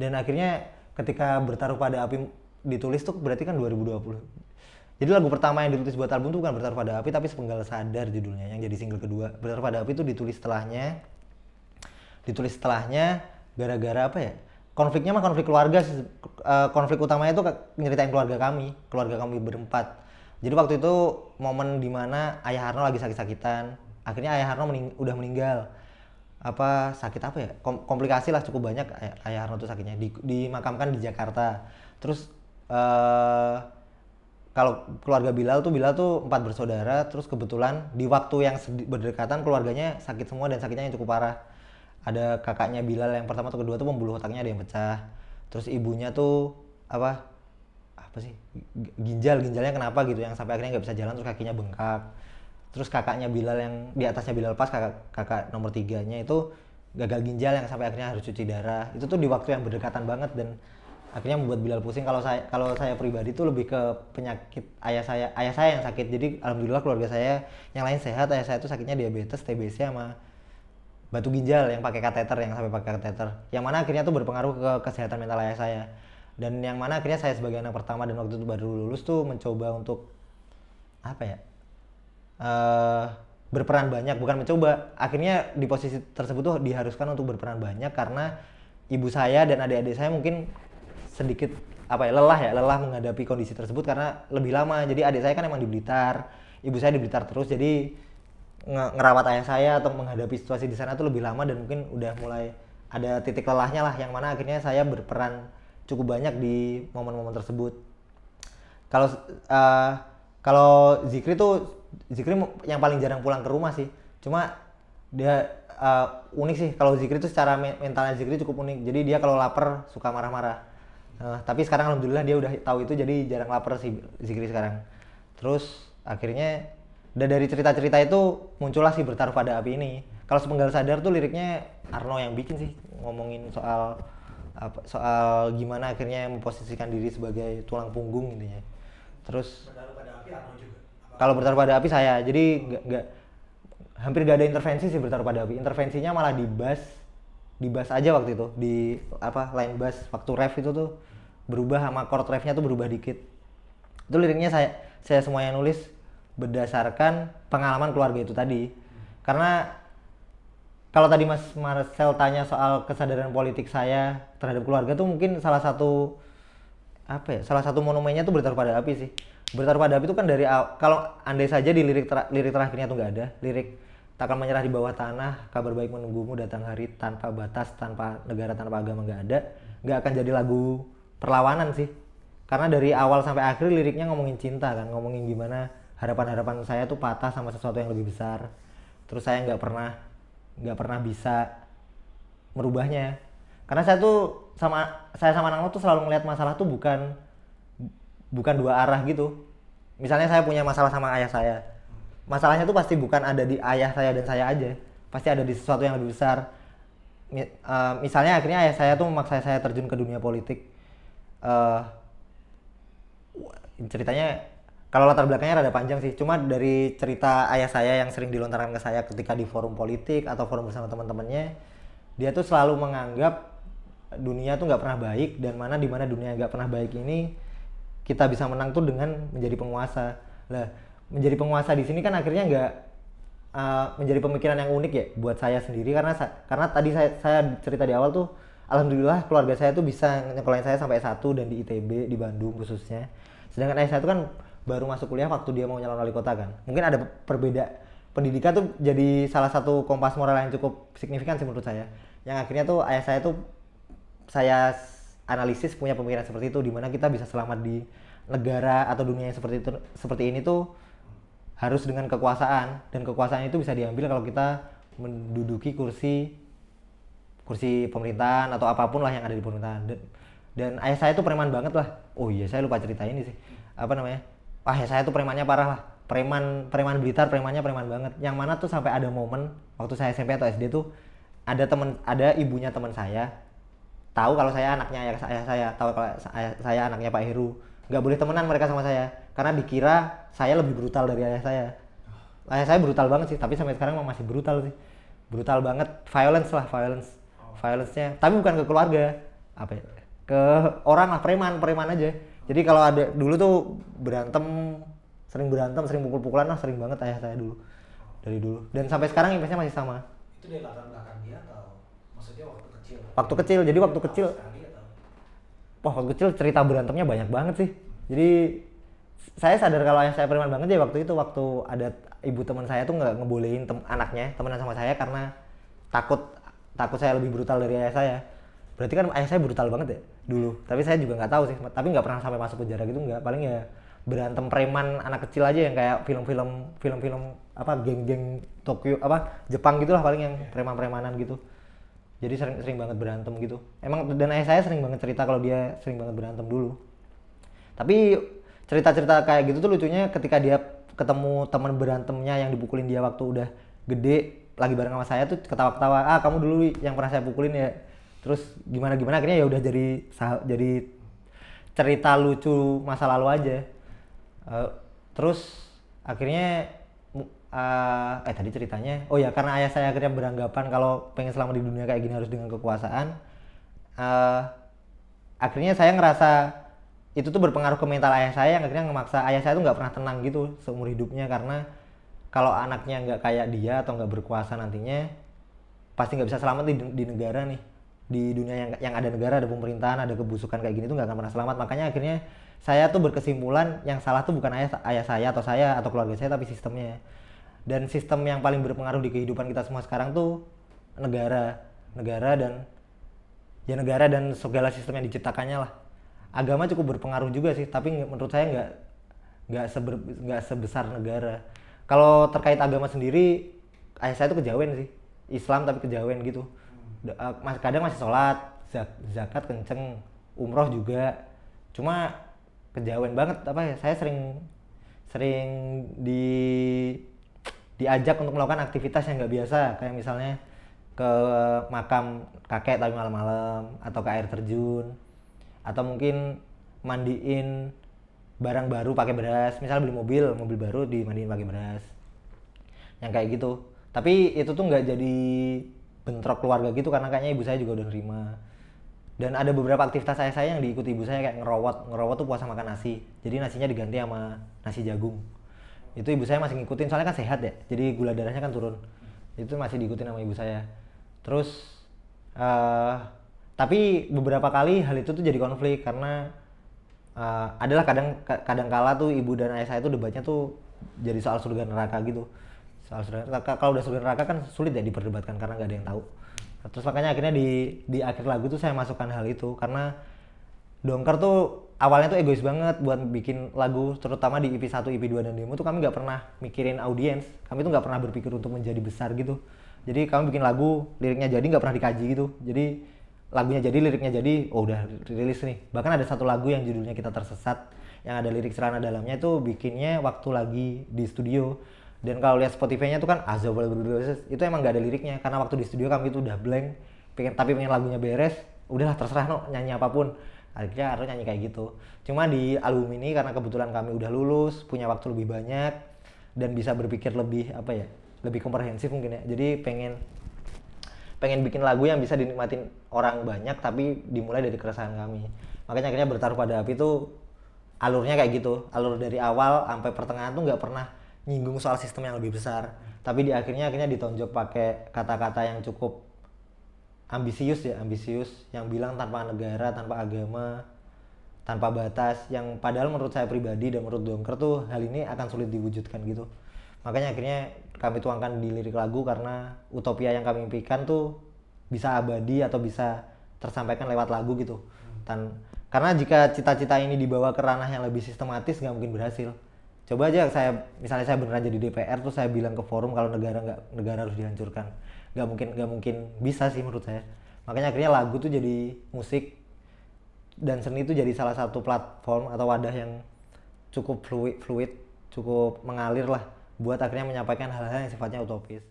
Dan akhirnya ketika Bertaruh Pada Api ditulis tuh berarti kan 2020. Jadi lagu pertama yang ditulis buat album tuh bukan Bertaruh Pada Api tapi Sepenggal Sadar judulnya, yang jadi single kedua. Bertaruh Pada Api itu ditulis setelahnya gara-gara apa ya? Konfliknya mah konflik keluarga. Konflik utamanya itu nyeritain keluarga kami berempat. Jadi waktu itu momen dimana Ayah Harno lagi sakit-sakitan. Akhirnya Ayah Harno udah meninggal. Apa sakit apa ya? Komplikasi lah cukup banyak. Ayah Harno tuh sakitnya dimakamkan di Jakarta. Terus kalau keluarga Bilal tuh 4 bersaudara. Terus kebetulan di waktu yang berdekatan keluarganya sakit semua dan sakitnya yang cukup parah. Ada kakaknya Bilal yang pertama atau kedua tuh pembuluh otaknya ada yang pecah. Terus ibunya tuh apa sih, ginjalnya kenapa gitu yang sampai akhirnya nggak bisa jalan, terus kakinya bengkak. Terus kakaknya Bilal yang di atasnya Bilal Pas, kakak nomor 3-nya itu gagal ginjal yang sampai akhirnya harus cuci darah. Itu tuh di waktu yang berdekatan banget dan akhirnya membuat Bilal pusing. Kalau saya pribadi tuh lebih ke penyakit ayah saya yang sakit. Jadi alhamdulillah keluarga saya yang lain sehat. Ayah saya tuh sakitnya diabetes, TBC sama batu ginjal yang pakai kateter, yang sampai pakai kateter. Yang mana akhirnya tuh berpengaruh ke kesehatan mental ayah saya. Dan yang mana akhirnya saya sebagai anak pertama dan waktu itu baru lulus tuh mencoba untuk apa ya, berperan banyak, bukan mencoba, akhirnya di posisi tersebut tuh diharuskan untuk berperan banyak karena ibu saya dan adik-adik saya mungkin sedikit lelah menghadapi kondisi tersebut karena lebih lama. Jadi adik saya kan emang di Blitar, ibu saya di Blitar terus, jadi ngerawat ayah saya atau menghadapi situasi di sana tuh lebih lama dan mungkin udah mulai ada titik lelahnya lah, yang mana akhirnya saya berperan cukup banyak di momen-momen tersebut. Kalau kalau Zikri yang paling jarang pulang ke rumah sih. Cuma dia unik sih. Kalau Zikri tuh secara mentalnya Zikri cukup unik. Jadi dia kalau lapar suka marah-marah. Tapi sekarang alhamdulillah dia udah tahu itu, jadi jarang lapar sih Zikri sekarang. Terus akhirnya dari cerita-cerita itu muncullah sih Bertaruh Pada Api ini. Kalau Sepenggal Sadar tuh liriknya Arno yang bikin sih, ngomongin soal gimana akhirnya memposisikan diri sebagai tulang punggung intinya. Terus Bertaruh Pada Api Arno juga. kalau Bertaruh Pada Api saya, jadi nggak hampir gak ada intervensi sih Bertaruh Pada Api. Intervensinya malah di bass aja waktu itu, di line bass waktu ref itu tuh berubah, sama chord refnya tuh berubah dikit. Itu liriknya saya semuanya nulis berdasarkan pengalaman keluarga itu tadi. Karena kalau tadi Mas Marcel tanya soal kesadaran politik saya terhadap keluarga tuh mungkin salah satu monumennya tuh Bertaruh Pada Api sih. Bertaruh Pada Api itu kan kalau andai saja di lirik terakhirnya tuh nggak ada lirik takkan menyerah di bawah tanah, kabar baik menunggumu datang hari, tanpa batas, tanpa negara, tanpa agama, nggak akan jadi lagu perlawanan sih. Karena dari awal sampai akhir liriknya ngomongin cinta kan, ngomongin gimana harapan saya tuh patah sama sesuatu yang lebih besar. Terus saya nggak pernah bisa merubahnya. Karena saya sama anak tuh selalu ngelihat masalah tuh bukan dua arah gitu. Misalnya saya punya masalah sama ayah saya, masalahnya tuh pasti bukan ada di ayah saya dan saya aja, pasti ada di sesuatu yang lebih besar. Misalnya akhirnya ayah saya tuh memaksa saya terjun ke dunia politik. Ceritanya kalau latar belakangnya rada panjang sih, cuma dari cerita ayah saya yang sering dilontarkan ke saya ketika di forum politik atau forum bersama teman-temannya, dia tuh selalu menganggap dunia tuh nggak pernah baik, dan dimana dunia nggak pernah baik ini kita bisa menang tuh dengan menjadi penguasa. Lah, menjadi penguasa di sini kan akhirnya nggak menjadi pemikiran yang unik ya buat saya sendiri, karena tadi saya cerita di awal tuh alhamdulillah keluarga saya tuh bisa nyekolahin saya sampai S1 dan di ITB di Bandung khususnya. Sedangkan ayah saya tuh kan baru masuk kuliah waktu dia mau nyalon wali kota kan. Mungkin ada pendidikan tuh jadi salah satu kompas moral yang cukup signifikan sih menurut saya. Yang akhirnya tuh ayah saya tuh saya analisis punya pemikiran seperti itu, dimana kita bisa selamat di negara atau dunia yang seperti ini tuh harus dengan kekuasaan, dan kekuasaan itu bisa diambil kalau kita menduduki kursi pemerintahan atau apapun lah yang ada di pemerintahan. Dan ayah saya tuh preman banget lah. Oh iya, saya lupa cerita ini sih. Ayah saya tuh premannya parah lah. Preman Blitar, premannya preman banget. Yang mana tuh sampai ada momen waktu saya SMP atau SD tuh ada ibunya teman saya tahu kalau saya anaknya ayah saya, tahu kalau saya anaknya Pak Heru. Nggak boleh temenan mereka sama saya karena dikira saya lebih brutal dari ayah saya. Ayah saya brutal banget sih, tapi sampai sekarang masih brutal sih. Brutal banget, violence-nya. Tapi bukan ke keluarga. apa ya, ke orang lah, preman aja. Jadi kalau ada dulu tuh sering pukul-pukulan lah, sering banget ayah saya dulu, dari dulu, dan sampai sekarang image-nya masih sama. Itu dari latar belakang dia atau maksudnya waktu kecil? Jadi waktu kecil, Sekali atau? wah waktu kecil cerita berantemnya banyak banget sih. Jadi saya sadar kalau ayah saya preman banget ya waktu itu, waktu ada ibu teman saya tuh nggak ngebolehin anaknya temenan sama saya karena takut takut saya lebih brutal dari ayah saya. Berarti kan ayah saya brutal banget ya dulu. Tapi saya juga nggak tahu sih. Tapi nggak pernah sampai masuk penjara gitu, nggak. Paling ya berantem preman anak kecil aja yang kayak film-film apa geng-geng Tokyo apa Jepang gitulah, paling yang preman-premanan gitu. Jadi sering banget berantem gitu. Emang dan ayah saya sering banget cerita kalau dia sering banget berantem dulu. Tapi cerita-cerita kayak gitu tuh lucunya ketika dia ketemu teman berantemnya yang dipukulin dia waktu udah gede, lagi bareng sama saya tuh ketawa-ketawa, ah kamu dulu yang pernah saya pukulin ya, terus gimana akhirnya ya udah jadi cerita lucu masa lalu aja. Terus akhirnya tadi ceritanya, oh ya karena ayah saya akhirnya beranggapan kalau pengen selamat di dunia kayak gini harus dengan kekuasaan. Akhirnya saya ngerasa itu tuh berpengaruh ke mental ayah saya, yang akhirnya ngemaksa ayah saya tuh nggak pernah tenang gitu seumur hidupnya, karena kalau anaknya nggak kayak dia atau nggak berkuasa nantinya pasti nggak bisa selamat di negara nih, di dunia yang ada negara, ada pemerintahan, ada kebusukan kayak gini tuh nggak akan pernah selamat. Makanya akhirnya saya tuh berkesimpulan yang salah tuh bukan ayah saya atau keluarga saya, tapi sistemnya. Dan sistem yang paling berpengaruh di kehidupan kita semua sekarang tuh negara dan segala sistem yang diciptakannya lah. Agama cukup berpengaruh juga sih, tapi menurut saya nggak sebesar negara. Kalau terkait agama sendiri, ayah saya tuh kejawen sih, Islam tapi kejawen gitu. Kadang masih sholat, zakat kenceng, umroh juga. Cuma kejawen banget apa ya? Saya sering diajak untuk melakukan aktivitas yang nggak biasa, kayak misalnya ke makam kakek tapi malam-malam, atau ke air terjun, atau mungkin mandiin barang baru pakai beras, misalnya beli mobil baru dimandiin pakai beras, yang kayak gitu. Tapi itu tuh nggak jadi bentrok keluarga gitu, karena kayaknya ibu saya juga udah nerima. Dan ada beberapa aktivitas saya yang diikuti ibu saya, kayak ngerowot tuh puasa makan nasi, jadi nasinya diganti sama nasi jagung. Itu ibu saya masih ngikutin, soalnya kan sehat ya, jadi gula darahnya kan turun. Itu masih diikutin sama ibu saya. Terus tapi beberapa kali hal itu tuh jadi konflik, karena adalah kadang kala tuh ibu dan ayah saya tuh debatnya tuh jadi soal surga neraka gitu. Soal surga neraka, kalau udah surga neraka kan sulit ya diperdebatkan karena nggak ada yang tahu. Terus makanya akhirnya di akhir lagu tuh saya masukkan hal itu, karena Dongker tuh awalnya tuh egois banget buat bikin lagu, terutama di EP 1, EP 2 dan demo tuh kami nggak pernah mikirin audiens, kami tuh nggak pernah berpikir untuk menjadi besar gitu. Jadi kami bikin lagu, liriknya jadi nggak pernah dikaji gitu. Jadi lagunya jadi, liriknya jadi, oh udah rilis nih. Bahkan ada satu lagu yang judulnya Kita Tersesat, yang ada lirik celana dalamnya itu bikinnya waktu lagi di studio. Dan kalau lihat Spotify-nya tuh kan Azabul itu emang nggak ada liriknya, karena waktu di studio kami itu udah blank, tapi pengen lagunya beres, udahlah terserah no, nyanyi apapun. Akhirnya harus nyanyi kayak gitu. Cuma di album ini karena kebetulan kami udah lulus, punya waktu lebih banyak, dan bisa berpikir lebih lebih komprehensif mungkin ya. Jadi pengen bikin lagu yang bisa dinikmatin orang banyak, tapi dimulai dari keresahan kami. Makanya akhirnya Bertaruh Pada Api itu alurnya kayak gitu. Alur dari awal sampai pertengahan tuh nggak pernah nyinggung soal sistem yang lebih besar. Tapi di akhirnya ditonjok pakai kata-kata yang cukup ambisius, yang bilang tanpa negara, tanpa agama, tanpa batas, yang padahal menurut saya pribadi dan menurut Dongker tuh hal ini akan sulit diwujudkan gitu. Makanya akhirnya kami tuangkan di lirik lagu, karena utopia yang kami impikan tuh bisa abadi atau bisa tersampaikan lewat lagu gitu. Karena jika cita-cita ini dibawa ke ranah yang lebih sistematis nggak mungkin berhasil. Coba aja misalnya saya beneran jadi DPR tuh saya bilang ke forum kalau negara harus dihancurkan, nggak mungkin bisa sih menurut saya. Makanya akhirnya lagu tuh jadi musik, dan seni itu jadi salah satu platform atau wadah yang cukup fluid, cukup mengalir lah buat akhirnya menyampaikan hal-hal yang sifatnya utopis.